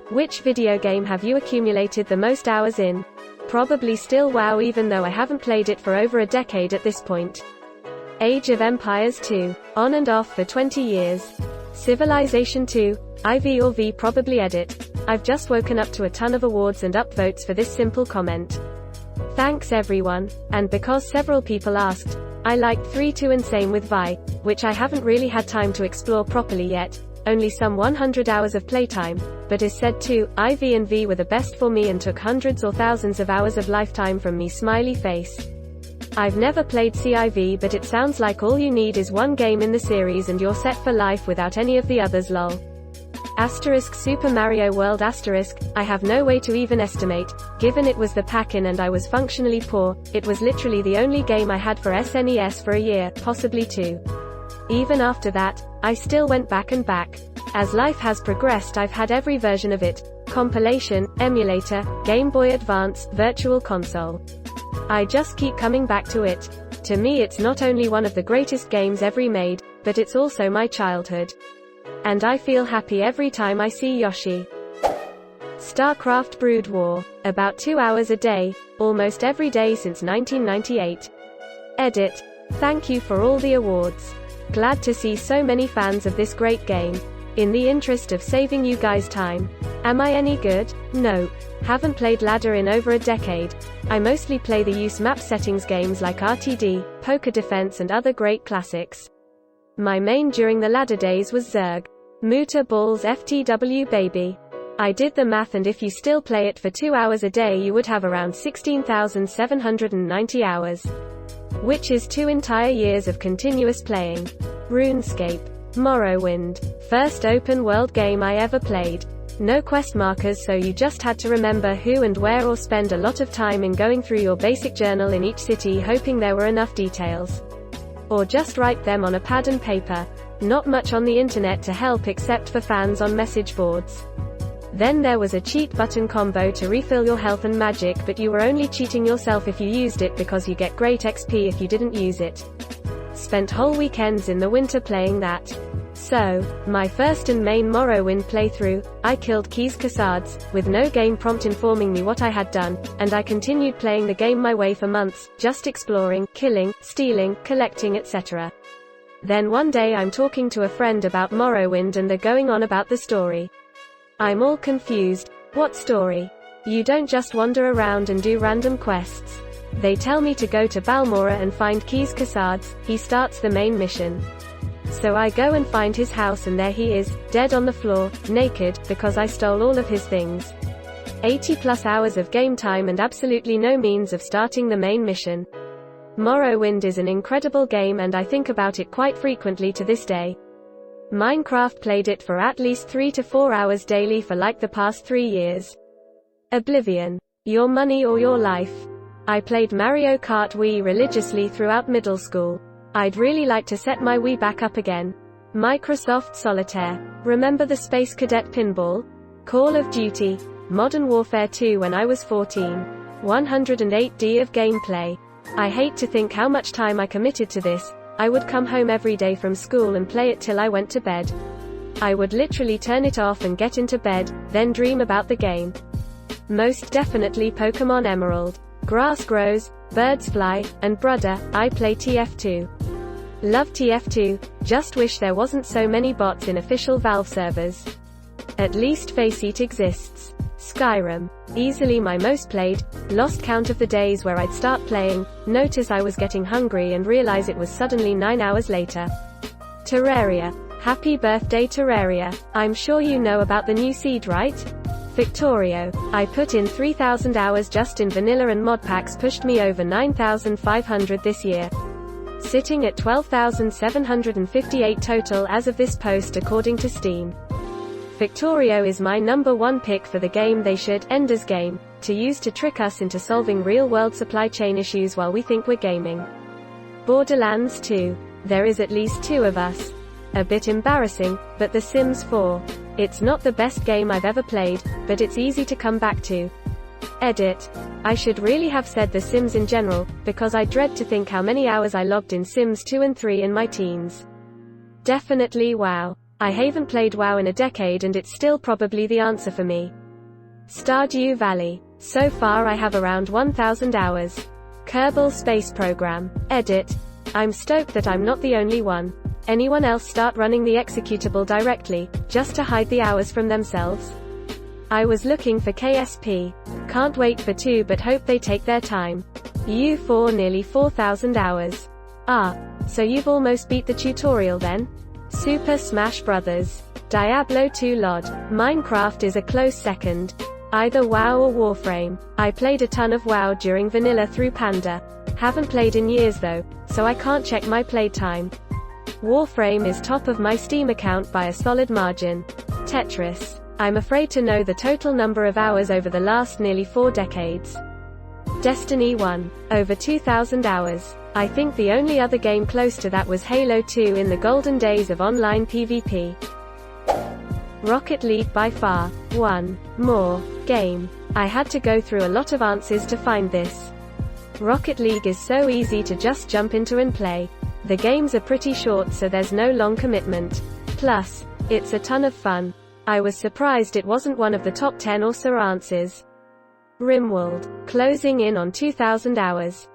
Which video game have you accumulated the most hours in? Probably still WoW, even though I haven't played it for over a decade at this point. Age of Empires 2. On and off for 20 years. Civilization 2. IV or V, probably edit. I've just woken up to a ton of awards and upvotes for this simple comment. Thanks everyone. And because several people asked, I liked 3, 2 and same with Vi, which I haven't really had time to explore properly yet, only some 100 hours of playtime, but is said too. IV and V were the best for me and took hundreds or thousands of hours of lifetime from me, smiley face. I've never played CIV, but it sounds like all you need is one game in the series and you're set for life without any of the others, lol. Asterisk Super Mario World asterisk, I have no way to even estimate, given it was the pack-in and I was functionally poor, it was literally the only game I had for SNES for a year, possibly 2. Even after that, I still went back and back. As life has progressed, I've had every version of it. Compilation, emulator, Game Boy Advance, Virtual Console. I just keep coming back to it. To me it's not only one of the greatest games ever made, but it's also my childhood. And I feel happy every time I see Yoshi. StarCraft Brood War. About 2 hours a day, almost every day since 1998. Edit. Thank you for all the awards. Glad to see so many fans of this great game. In the interest of saving you guys time. Am I any good? No. Haven't played ladder in over a decade. I mostly play the use map settings games like RTD, Poker Defense and other great classics. My main during the ladder days was Zerg. Muta Balls FTW baby. I did the math and if you still play it for 2 hours a day you would have around 16,790 hours. Which is 2 entire years of continuous playing. RuneScape. Morrowind. First open world game I ever played. No quest markers, so you just had to remember who and where or spend a lot of time in going through your basic journal in each city hoping there were enough details. Or just write them on a pad and paper. Not much on the internet to help except for fans on message boards. Then there was a cheat button combo to refill your health and magic, but you were only cheating yourself if you used it because you get great XP if you didn't use it. Spent whole weekends in the winter playing that. So, my first and main Morrowind playthrough, I killed Keys Cassards, with no game prompt informing me what I had done, and I continued playing the game my way for months, just exploring, killing, stealing, collecting, etc. Then one day I'm talking to a friend about Morrowind and they're going on about the story. I'm all confused. What story? You don't just wander around and do random quests. They tell me to go to Balmora and find Keys Cassards. He starts the main mission. So I go and find his house and there he is, dead on the floor, naked, because I stole all of his things. 80+ hours of game time and absolutely no means of starting the main mission. Morrowind is an incredible game and I think about it quite frequently to this day. Minecraft played it for at least 3 to 4 hours daily for like the past 3 years. Oblivion. Your money or your life. I played Mario Kart Wii religiously throughout middle school. I'd really like to set my Wii back up again. Microsoft Solitaire. Remember the Space Cadet pinball? Call of Duty. Modern Warfare 2 when I was 14. 108D of gameplay. I hate to think how much time I committed to this. I would come home every day from school and play it till I went to bed. I would literally turn it off and get into bed, then dream about the game. Most definitely Pokemon Emerald. Grass grows, birds fly, and brother, I play TF2. Love TF2, just wish there wasn't so many bots in official Valve servers. At least Faceit exists. Skyrim. Easily my most played, lost count of the days where I'd start playing, notice I was getting hungry and realize it was suddenly 9 hours later. Terraria. Happy birthday Terraria. I'm sure you know about the new seed, right? Victorio. I put in 3,000 hours just in vanilla and mod packs pushed me over 9,500 this year. Sitting at 12,758 total as of this post according to Steam. Victorio is my #1 pick for the game they should, Ender's Game, to use to trick us into solving real-world supply chain issues while we think we're gaming. Borderlands 2. There is at least 2 of us. A bit embarrassing, but The Sims 4. It's not the best game I've ever played, but it's easy to come back to. Edit. I should really have said The Sims in general, because I dread to think how many hours I logged in Sims 2 and 3 in my teens. Definitely WoW. I haven't played WoW in a decade and it's still probably the answer for me. Stardew Valley. So far I have around 1,000 hours. Kerbal Space Program. Edit. I'm stoked that I'm not the only one. Anyone else start running the executable directly, just to hide the hours from themselves? I was looking for KSP. Can't wait for 2 but hope they take their time. U4 nearly 4,000 hours. So you've almost beat the tutorial then? Super Smash Bros. Diablo 2 LOD. Minecraft is a close second. Either WoW or Warframe. I played a ton of WoW during vanilla through Panda. Haven't played in years though, so I can't check my playtime. Warframe is top of my Steam account by a solid margin. Tetris. I'm afraid to know the total number of hours over the last nearly 4 decades. Destiny 1. Over 2,000 hours. I think the only other game close to that was Halo 2 in the golden days of online PvP. Rocket League by far. One more game. I had to go through a lot of answers to find this. Rocket League is so easy to just jump into and play. The games are pretty short so there's no long commitment. Plus, it's a ton of fun. I was surprised it wasn't one of the top 10 or so answers. Rimworld. Closing in on 2,000 hours.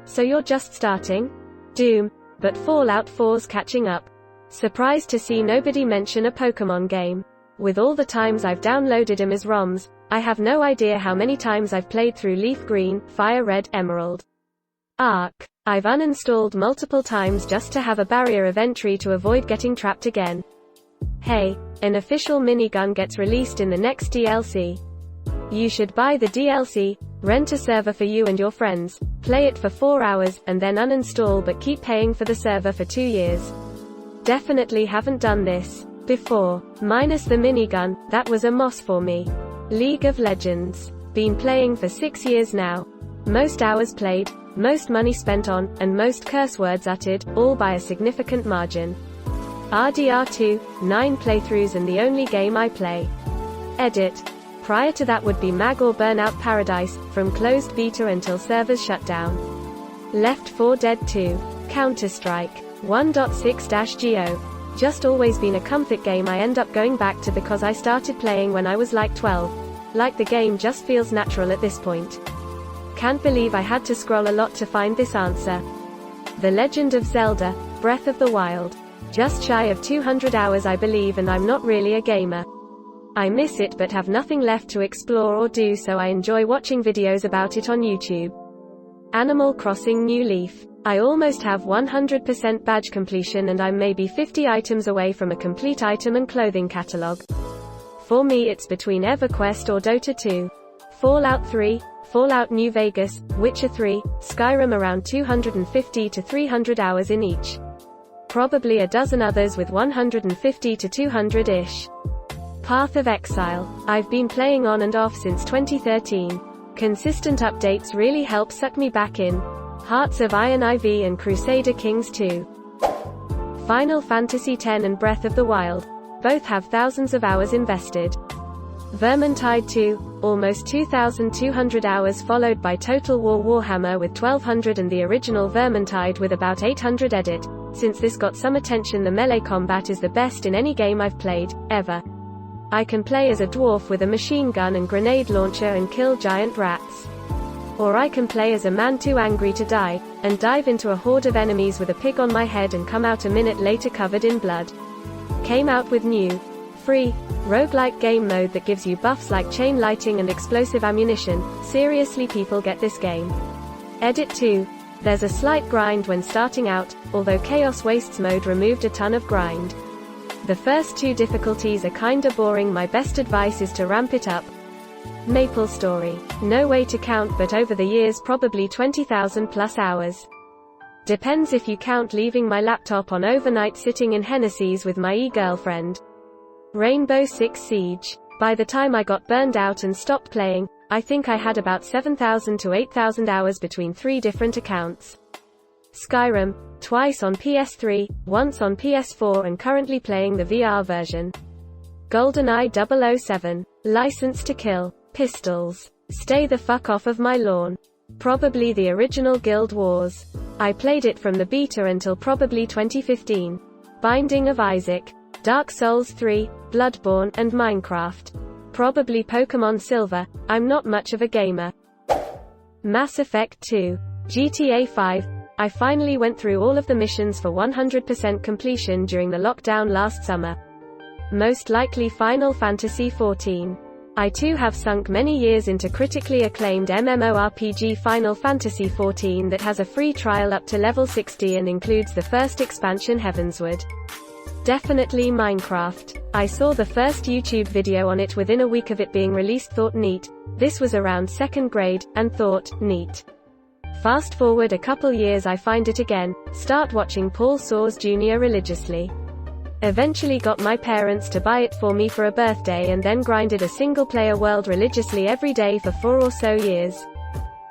So you're just starting? Doom. But Fallout 4's catching up. Surprised to see nobody mention a Pokemon game. With all the times I've downloaded them as ROMs, I have no idea how many times I've played through Leaf Green, Fire Red, Emerald. Arc. I've uninstalled multiple times just to have a barrier of entry to avoid getting trapped again. Hey, an official minigun gets released in the next DLC. You should buy the DLC, rent a server for you and your friends, play it for 4 hours, and then uninstall but keep paying for the server for 2 years. Definitely haven't done this before. Minus the minigun, that was a MOS for me. League of Legends. Been playing for 6 years now. Most hours played, most money spent on, and most curse words uttered, all by a significant margin. RDR2, 9 playthroughs and the only game I play. Edit. Prior to that would be MAG or Burnout Paradise, from closed beta until servers shut down. Left 4 Dead 2. Counter-Strike. 1.6-GO. Just always been a comfort game I end up going back to because I started playing when I was like 12. Like the game just feels natural at this point. Can't believe I had to scroll a lot to find this answer. The Legend of Zelda, Breath of the Wild. Just shy of 200 hours I believe, and I'm not really a gamer. I miss it but have nothing left to explore or do, so I enjoy watching videos about it on YouTube. Animal Crossing New Leaf. I almost have 100% badge completion and I'm maybe 50 items away from a complete item and clothing catalog. For me it's between EverQuest or Dota 2. Fallout 3, Fallout New Vegas, Witcher 3, Skyrim around 250 to 300 hours in each. Probably a dozen others with 150 to 200-ish. Path of Exile. I've been playing on and off since 2013. Consistent updates really help suck me back in. Hearts of Iron IV and Crusader Kings 2. Final Fantasy X and Breath of the Wild. Both have thousands of hours invested. Vermintide 2, almost 2,200 hours, followed by Total War Warhammer with 1,200 and the original Vermintide with about 800. Edit. Since this got some attention, the melee combat is the best in any game I've played, ever. I can play as a dwarf with a machine gun and grenade launcher and kill giant rats. Or I can play as a man too angry to die, and dive into a horde of enemies with a pig on my head and come out a minute later covered in blood. Came out with new, free, roguelike game mode that gives you buffs like chain lighting and explosive ammunition. Seriously, people get this game. Edit 2. There's a slight grind when starting out, although Chaos Wastes mode removed a ton of grind. The first 2 difficulties are kinda boring. My best advice is to ramp it up. Maple Story. No way to count, but over the years probably 20,000 plus hours. Depends if you count leaving my laptop on overnight sitting in Hennessy's with my e-girlfriend. Rainbow Six Siege. By the time I got burned out and stopped playing, I think I had about 7,000 to 8,000 hours between 3 different accounts. Skyrim. Twice on PS3, once on PS4, and currently playing the VR version. GoldenEye 007. License to Kill. Pistols. Stay the fuck off of my lawn. Probably the original Guild Wars. I played it from the beta until probably 2015. Binding of Isaac. Dark Souls 3, Bloodborne, and Minecraft. Probably Pokemon Silver, I'm not much of a gamer. Mass Effect 2. GTA 5, I finally went through all of the missions for 100% completion during the lockdown last summer. Most likely Final Fantasy XIV. I too have sunk many years into critically acclaimed MMORPG Final Fantasy XIV that has a free trial up to level 60 and includes the first expansion Heavensward. Definitely Minecraft. I saw the first YouTube video on it within a week of it being released, thought neat. This was around 2nd grade, and thought, neat. Fast forward a couple years, I find it again, start watching Paul Soares Jr. religiously. Eventually got my parents to buy it for me for a birthday and then grinded a single-player world religiously every day for 4 or so years.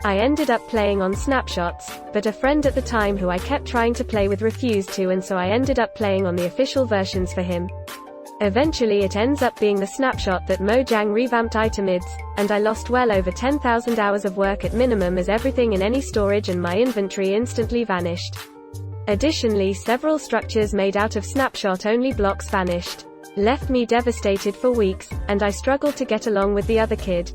I ended up playing on snapshots, but a friend at the time who I kept trying to play with refused to, and so I ended up playing on the official versions for him. Eventually it ends up being the snapshot that Mojang revamped itemids, and I lost well over 10,000 hours of work at minimum, as everything in any storage and my inventory instantly vanished. Additionally, several structures made out of snapshot-only blocks vanished. Left me devastated for weeks, and I struggled to get along with the other kid.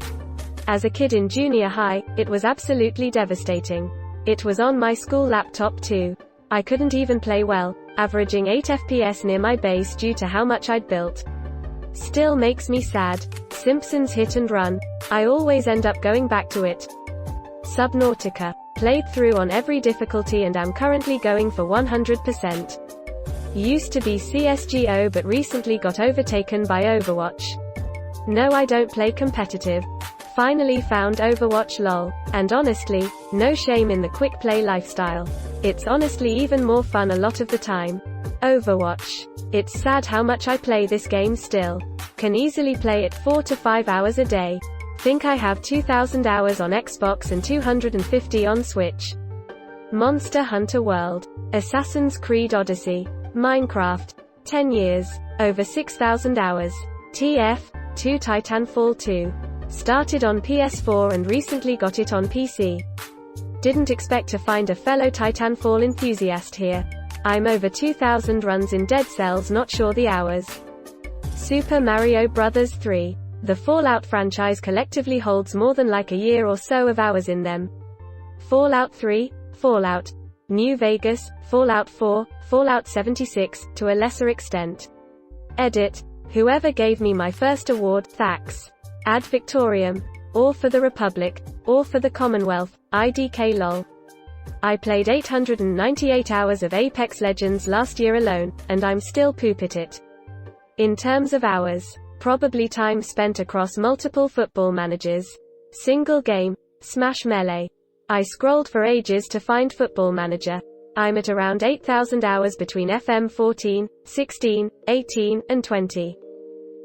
As a kid in junior high, it was absolutely devastating. It was on my school laptop too. I couldn't even play well, averaging 8 FPS near my base due to how much I'd built. Still makes me sad. Simpsons Hit and Run. I always end up going back to it. Subnautica. Played through on every difficulty and am currently going for 100%. Used to be CSGO but recently got overtaken by Overwatch. No, I don't play competitive. Finally found Overwatch lol. And honestly, no shame in the quick play lifestyle. It's honestly even more fun a lot of the time. Overwatch. It's sad how much I play this game still. Can easily play it 4 to 5 hours a day. Think I have 2,000 hours on Xbox and 250 on Switch. Monster Hunter World. Assassin's Creed Odyssey. Minecraft. 10 years. Over 6,000 hours. TF2 Titanfall 2. Started on PS4 and recently got it on PC. Didn't expect to find a fellow Titanfall enthusiast here. I'm over 2,000 runs in Dead Cells, not sure the hours. Super Mario Bros. 3. The Fallout franchise collectively holds more than like a year or so of hours in them. Fallout 3, Fallout New Vegas, Fallout 4, Fallout 76, to a lesser extent. Edit. Whoever gave me my first award, thanks. Ad Victoriam. Or for the Republic. Or for the Commonwealth, IDK lol. I played 898 hours of Apex Legends last year alone, and I'm still poop at it. In terms of hours, probably time spent across multiple football managers. Single game, Smash Melee. I scrolled for ages to find Football Manager. I'm at around 8,000 hours between FM 14, 16, 18, and 20.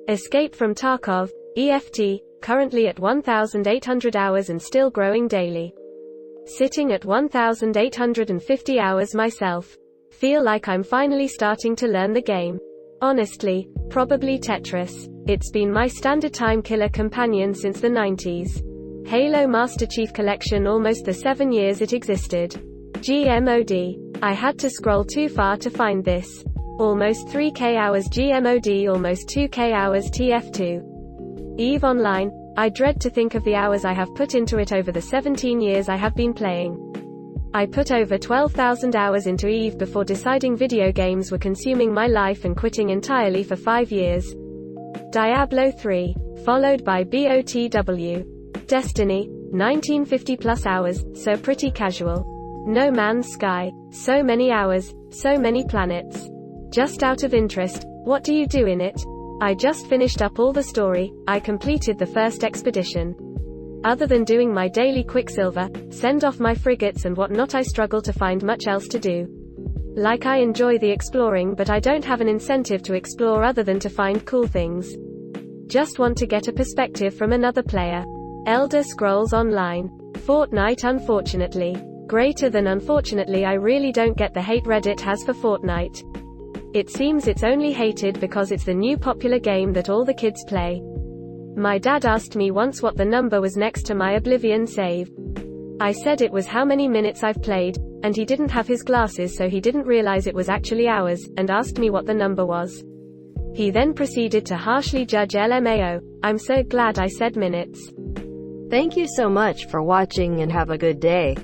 Escape from Tarkov, EFT, currently at 1,800 hours and still growing daily. Sitting at 1,850 hours myself. Feel like I'm finally starting to learn the game. Honestly, probably Tetris. It's been my standard time killer companion since the 90s. Halo Master Chief Collection almost the 7 years it existed. GMOD. I had to scroll too far to find this. Almost 3k hours GMOD, almost 2k hours TF2. EVE Online. I dread to think of the hours I have put into it over the 17 years I have been playing. I put over 12,000 hours into EVE before deciding video games were consuming my life and quitting entirely for 5 years. Diablo 3. Followed by BOTW. Destiny. 1950 plus hours, so pretty casual. No Man's Sky. So many hours, so many planets. Just out of interest, what do you do in it? I just finished up all the story. I completed the first expedition. Other than doing my daily Quicksilver, send off my frigates and whatnot, I struggle to find much else to do. Like, I enjoy the exploring, but I don't have an incentive to explore other than to find cool things. Just want to get a perspective from another player. Elder Scrolls Online. Fortnite. Unfortunately. Greater than unfortunately, I really don't get the hate Reddit has for Fortnite. It seems it's only hated because it's the new popular game that all the kids play. My dad asked me once what the number was next to my Oblivion save. I said it was how many minutes I've played, and he didn't have his glasses so he didn't realize it was actually hours, and asked me what the number was. He then proceeded to harshly judge LMAO. I'm so glad I said minutes. Thank you so much for watching and have a good day.